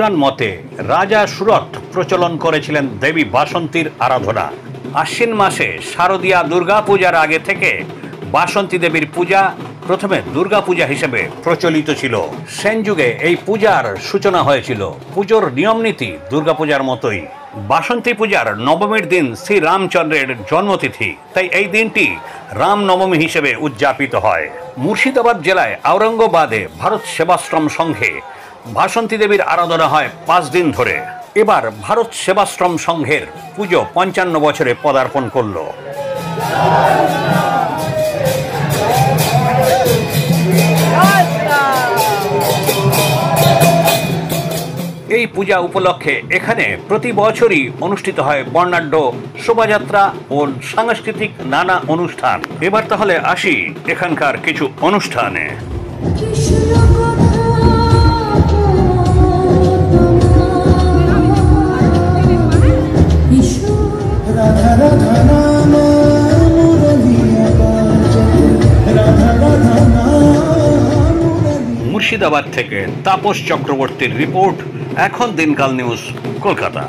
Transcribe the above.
পুরাণ মতে রাজা সুরথ প্রচলন করেছিলেন দেবী বাসন্তীর আরাধনা। আশ্বিন মাসে শারদীয়া দুর্গা পূজার আগে থেকে বাসন্তী দেবীর পূজা প্রথমে দুর্গা পূজা হিসেবে প্রচলিত ছিল। সেন যুগে এই পূজার সূচনা হয়েছিল। পুজোর নিয়ম নীতি দুর্গাপূজার মতোই। বাসন্তী পূজার নবমীর দিন শ্রী রামচন্দ্রের জন্মতিথি, তাই এই দিনটি রামনবমী হিসেবে উদযাপিত হয়। মুর্শিদাবাদ জেলায় আওরঙ্গাবাদে ভারত সেবাশ্রম সংঘে বাসন্তী দেবীর আরাধনা হয় 5 দিন ধরে। এবার ভারত সেবাশ্রম সংঘের পুজো 55 বছরে পদার্পণ করল। এই পূজা উপলক্ষে এখানে প্রতি বছরই অনুষ্ঠিত হয় বর্ণাঢ্য শোভাযাত্রা ও সাংস্কৃতিক নানা অনুষ্ঠান। এবার তাহলে আসি এখানকার কিছু অনুষ্ঠানে। মুর্শিদাবাদ থেকে তাপস চক্রবর্তীর রিপোর্ট, এখন দিনকাল নিউজ, কলকাতা।